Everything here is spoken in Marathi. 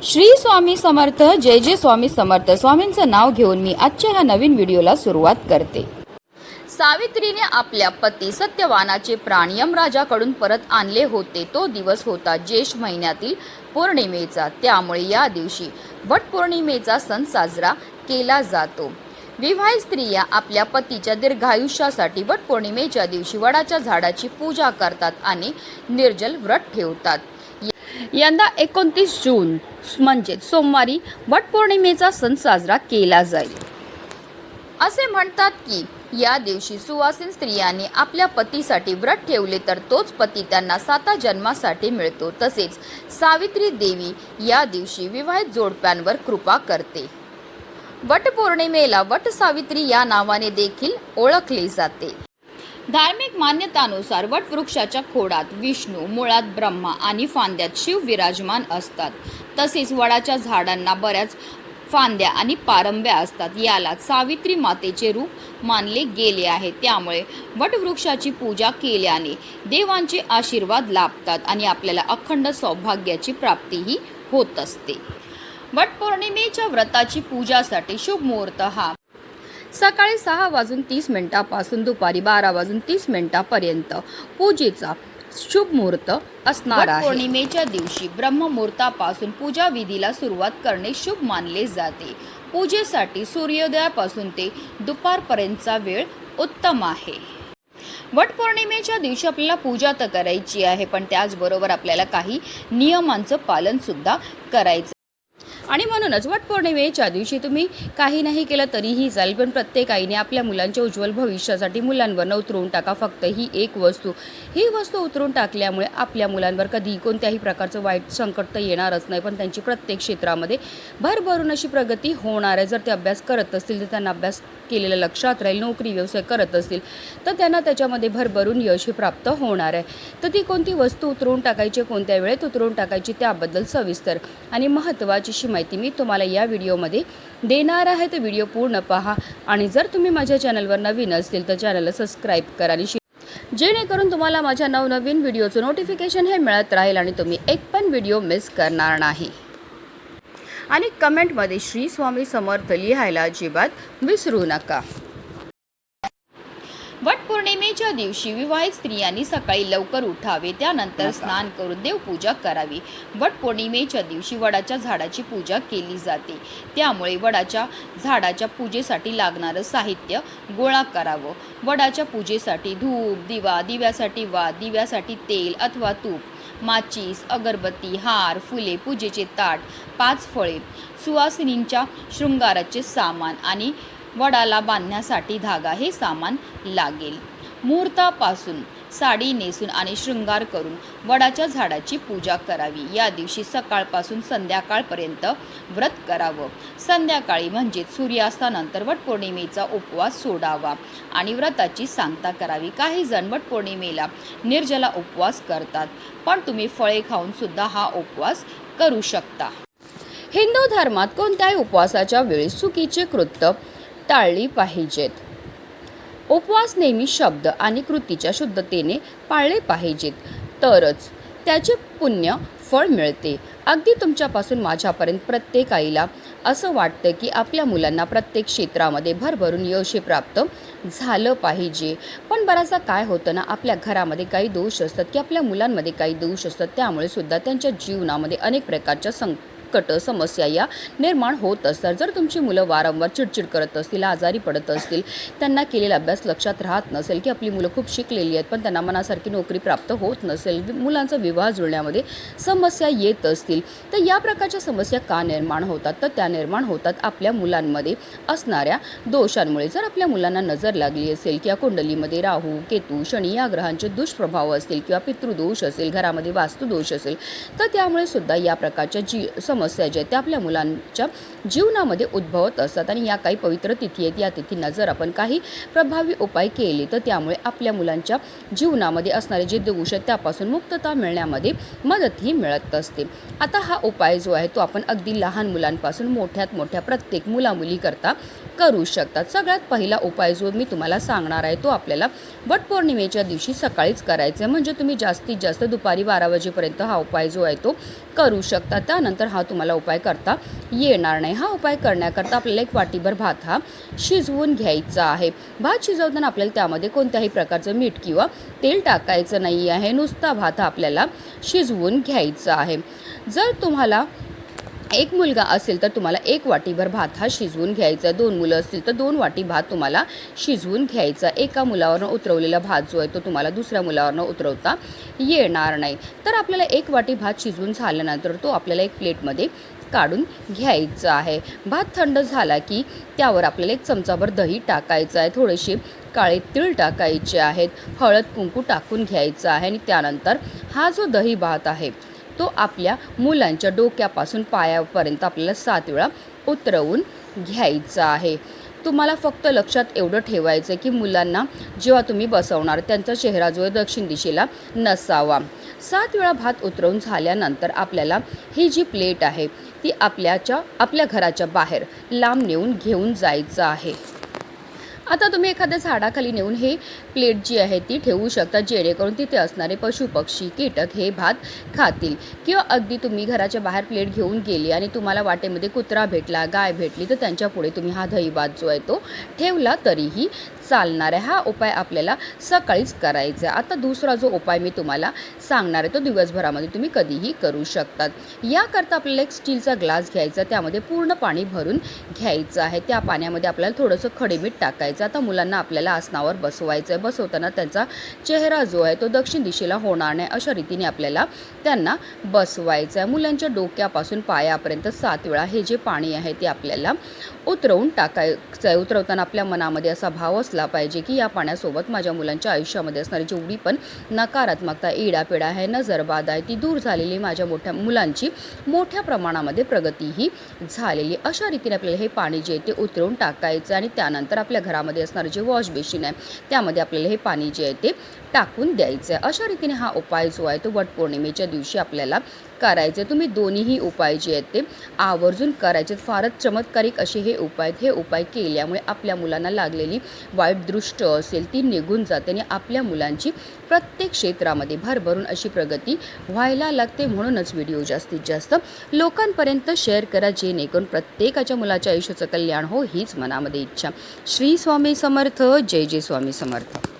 श्री स्वामी समर्थ. जय जय स्वामी समर्थ. स्वामींचं नाव घेऊन मी आजच्या ह्या नवीन व्हिडिओला सुरुवात करते. सावित्रीने आपल्या पती सत्यवानाचे प्राण यमराजाकडून परत आणले होते. तो दिवस होता ज्येष्ठ महिन्यातील पौर्णिमेचा. त्यामुळे या दिवशी वटपौर्णिमेचा सण साजरा केला जातो. विवाहित स्त्रिया आपल्या पतीच्या दीर्घायुष्यासाठी वटपौर्णिमेच्या दिवशी वडाच्या झाडाची पूजा करतात आणि निर्जल व्रत ठेवतात. यंदा 29 जून म्हणजे सोमवारी वटपौर्णिमेचा सण साजरा केला जाईल. असे म्हणतात की या दिवशी सुवासिन स्त्रियांनी आपल्या पतीसाठी व्रत ठेवले तर तोच पती त्यांना 7 जन्मासाठी मिळतो. तसेच सावित्री देवी या दिवशी विवाहित जोडप्यांवर कृपा करते. वटपौर्णिमेला वट सावित्री या नावाने देखील ओळखले जाते. धार्मिक मान्यतानुसार वटवृक्षाच्या खोडात विष्णू, मुळात ब्रह्मा आणि फांद्यात शिव विराजमान असतात. तसेच वडाच्या झाडांना बऱ्याच फांद्या आणि पारंब्या असतात. याला सावित्री मातेचे रूप मानले गेले आहे. त्यामुळे वटवृक्षाची पूजा केल्याने देवांचे आशीर्वाद लाभतात आणि आपल्याला अखंड सौभाग्याची प्राप्तीही होत असते. वटपौर्णिमेच्या व्रताची पूजासाठी शुभ मुहूर्त हा सकाळी 6:30 पासून दुपारी 12:30 पर्यंत पूजेचा शुभ मुहूर्त असणार आहे. पौर्णिमेच्या दिवशी ब्रह्ममुहूर्तापासून पूजा विधीला सुरुवात करणे शुभ मानले जाते. पूजेसाठी सूर्योदयापासून ते दुपारपर्यंतचा वेळ उत्तम आहे. वटपौर्णिमेच्या दिवशी आपल्याला पूजा तर करायची आहे, पण त्याचबरोबर आपल्याला काही नियमांचं पालन सुद्धा करायचं. आणि म्हणूनच वटपौर्णिमेच्या दिवशी तुम्ही काही नाही केलं तरीही चालेल, पण प्रत्येक आईने आपल्या मुलांच्या उज्ज्वल भविष्यासाठी मुलांवर उतरवून टाका. फक्त ही वस्तू उतरून टाकल्यामुळे आपल्या मुलांवर कधी कोणत्याही प्रकारचं वाईट संकट तर येणारच नाही, पण त्यांची प्रत्येक क्षेत्रामध्ये भरभरून अशी प्रगती होणार आहे. जर ते अभ्यास करत असतील तर त्यांना अभ्यास केलेलं लक्षात राहील. नोकरी व्यवसाय करत असतील तर त्यांना त्याच्यामध्ये भरभरून यश प्राप्त होणार आहे. तर ती कोणती वस्तू उतरवून टाकायची, कोणत्या वेळेत उतरवून टाकायची त्याबद्दल सविस्तर आणि महत्त्वाची माहिती मी तुम्हाला या व्हिडिओमध्ये देणार आहे. तर व्हिडिओ पूर्ण पहा आणि जर तुम्ही माझ्या चॅनलवर नवीन असतील तर चॅनलला सबस्क्राईब करा आणि जेणेकरून तुम्हाला माझ्या नवनवीन व्हिडिओचं नोटिफिकेशन हे मिळत राहील आणि तुम्ही एक पण व्हिडिओ मिस करणार नाही. आणि कमेंटमध्ये श्री स्वामी समर्थ लिहायला अजिबात विसरू नका. वटपौर्णिमेच्या दिवशी विवाहित स्त्रियांनी सकाळी लवकर उठावे, त्यानंतर स्नान करून देवपूजा करावी. वटपौर्णिमेच्या दिवशी वडाच्या झाडाची पूजा केली जाते. त्यामुळे वडाच्या झाडाच्या पूजेसाठी लागणारं साहित्य गोळा करावं. वडाच्या पूजेसाठी धूप, दिवा, दिव्यासाठी वात, दिव्यासाठी तेल अथवा तूप, माचीस, अगरबत्ती, हार, फुले, पूजेचे ताट, 5 फळे, सुवासिनींच्या शृंगाराचे सामान आणि वडाला बांधण्यासाठी धागा हे सामान लागेल. मुहूर्तापासून साडी नेसून आणि शृंगार करून वडाच्या झाडाची पूजा करावी. या दिवशी सकाळपासून संध्याकाळपर्यंत व्रत करावं. संध्याकाळी म्हणजेच सूर्यास्तानंतर वटपौर्णिमेचा उपवास सोडावा आणि व्रताची सांगता करावी. काही जण वटपौर्णिमेला निर्जला उपवास करतात, पण तुम्ही फळे खाऊन सुद्धा हा उपवास करू शकता. हिंदू धर्मात कोणत्याही उपवासाच्या वेळी चुकीचे कृत्य टाळली पाहिजेत. उपवास नेहमी शब्द आणि कृतीच्या शुद्धतेने पाळले पाहिजेत, तरच त्याचे पुण्य फळ मिळते. अगदी तुमच्यापासून माझ्यापर्यंत प्रत्येक आईला असं वाटतं की आपल्या मुलांना प्रत्येक क्षेत्रामध्ये भरभरून यश प्राप्त झालं पाहिजे. पण बराचसा काय होतं ना, आपल्या घरामध्ये काही दोष असतात की आपल्या मुलांमध्ये काही दोष असतात. त्यामुळे सुद्धा त्यांच्या जीवनामध्ये अनेक प्रकारच्या समस्या या निर्माण होत असतात. जर तुमची मुलं वारंवार चिडचिड करत असतील, आजारी पडत असतील, त्यांना केलेला अभ्यास लक्षात राहत नसेल की आपली मुलं खूप शिकलेली आहेत पण त्यांना मनासारखी नोकरी प्राप्त होत नसेल, मुलांचा विवाह जुळण्यामध्ये समस्या येत असतील, तर या प्रकारच्या समस्या का निर्माण होतात? तर त्या निर्माण होतात आपल्या मुलांमध्ये असणाऱ्या दोषांमुळे. जर आपल्या मुलांना नजर लागली असेल किंवा कुंडलीमध्ये राहू, केतू, शनी या ग्रहांचे दुष्प्रभाव असतील किंवा पितृदोष असेल, घरामध्ये वास्तुदोष असेल, तर त्यामुळे सुद्धा या प्रकारच्या समस्या ज्या आहेत त्या आपल्या मुलांच्या जीवनामध्ये उद्भवत असतात. आणि या काही पवित्र तिथी आहेत, या तिथींना जर आपण काही प्रभावी उपाय केले तर त्यामुळे आपल्या मुलांच्या जीवनामध्ये असणारे जे दोष आहेत त्यापासून मुक्तता मिळण्यामध्ये मदतही मिळत असते. आता हा उपाय जो आहे तो आपण अगदी लहान मुलांपासून मोठ्यात मोठ्या प्रत्येक मुलामुलीकरता करू शकतात. सगळ्यात पहिला उपाय जो मी तुम्हाला सांगणार आहे तो आपल्याला वटपौर्णिमेच्या दिवशी सकाळीच करायचा आहे. म्हणजे तुम्ही जास्तीत जास्त दुपारी 12 वाजेपर्यंत हा उपाय जो आहे तो करू शकता. त्यानंतर हा तुम्हाला उपाय करता येणार नाही. हा उपाय करण्याकरता आपल्याला एक वाटीभर भात हा शिजवून घ्यायचा आहे. भात शिजवताना आपल्याला त्यामध्ये कोणत्याही प्रकारचं मीठ किंवा तेल टाकायचं नाही आहे. नुसता भात हा आपल्याला शिजवून घ्यायचा आहे. जर तुम्हाला एक मुलगा असेल तर तुम्हाला 1 वाटीभर भात हा शिजवून घ्यायचा. 2 मुलं असतील तर 2 वाटी भात तुम्हाला शिजवून घ्यायचा. एका मुलावरनं उतरवलेला भात जो आहे तो तुम्हाला दुसऱ्या मुलावरनं उतरवता येणार नाही. तर आपल्याला 1 वाटी भात शिजवून झाल्यानंतर तो आपल्याला एक प्लेटमध्ये काढून घ्यायचा आहे. भात थंड झाला की त्यावर आपल्याला 1 चमचाभर दही टाकायचं आहे. थोडेसे काळे तीळ टाकायचे आहेत. हळद कुंकू टाकून घ्यायचं आहे आणि त्यानंतर हा जो दही भात आहे तो आपल्या मुलांच्या डोक्यापासून पायापर्यंत आपल्याला 7 वेळा उतरवून घ्यायचा आहे. तुम्हाला फक्त लक्षात एवढं ठेवायचं की मुलांना जेव्हा तुम्ही बसवणार त्यांचा चेहरा जो आहे दक्षिण दिशेला नसावा. 7 वेळा भात उतरवून झाल्यानंतर आपल्याला ही जी प्लेट आहे ती आपल्या घराच्या बाहेर लांब नेऊन घेऊन जायचं आहे. आता तुम्ही एखाद्या झाडाखाली नेऊन हे प्लेट जी आहे ती ठेवू शकता, जेणेकरून तिथे असणारे पशु पक्षी कीटक हे भात खातील. किंवा अगदी तुम्ही घराच्या बाहेर प्लेट घेऊन गेली आणि तुम्हाला वाटेमध्ये कुत्रा भेटला, गाय भेटली तर त्यांच्या पुढे तुम्ही हा दही भात जो आहे तो ठेवला तरीही चालणार आहे. हा उपाय आपल्याला सकाळीच करायचा आहे. आता दुसरा जो उपाय मी तुम्हाला सांगणार आहे तो दिवसभरामध्ये तुम्ही कधीही करू शकतात. याकरता आपल्याला एक स्टीलचा ग्लास घ्यायचा, त्यामध्ये पूर्ण पाणी भरून घ्यायचं आहे. त्या पाण्यामध्ये आपल्याला थोडंसं खडे मीठ टाकायचं. आता मुलांना आपल्याला आसनावर बसवायचं आहे. बसवताना त्यांचा चेहरा जो आहे तो दक्षिण दिशेला होणार नाही अशा रीतीने आपल्याला त्यांना बसवायचं आहे. मुलांच्या डोक्यापासून पायापर्यंत 7 वेळा हे जे पाणी आहे ते आपल्याला उतरवून टाकायचं आहे. उतरवताना आपल्या मनामध्ये असा भाव असला पाहिजे की या पाण्यासोबत माझ्या मुलांच्या आयुष्यामध्ये असणारी जेवढी पण नकारात्मकता, इडापिडा आहे, नजरबाद आहे ती दूर झालेली, माझ्या मुलांची मोठ्या प्रमाणामध्ये प्रगतीही झालेली. अशा रीतीने आपल्याला हे पाणी जे आहे ते उतरवून टाकायचं आणि त्यानंतर आपल्या घरामध्ये असणारं जे वॉश बेसिन आहे त्यामध्ये आपल्याला हे पाणी जे आहे ते टाकून द्यायचं आहे. अशा रीतीने हा उपाय जो आहे तो वटपौर्णिमेच्या दिवशी आपल्याला करायचे. तुम्ही दोन्हीही उपाय जे आहेत ते आवर्जून करायचे. फारच चमत्कारिक असे हे उपाय आहेत. हे उपाय केल्यामुळे आपल्या मुलांना लागलेली वाईट दृष्ट असेल ती निघून जाते आणि आपल्या मुलांची प्रत्येक क्षेत्रामध्ये भरभरून अशी प्रगती व्हायला लागते. म्हणूनच व्हिडिओ जास्तीत जास्त लोकांपर्यंत शेअर करा, जेणेकरून प्रत्येकाच्या मुलाच्या आयुष्याचं कल्याण हो हीच मनामध्ये इच्छा. श्री स्वामी समर्थ. जय जय स्वामी समर्थ.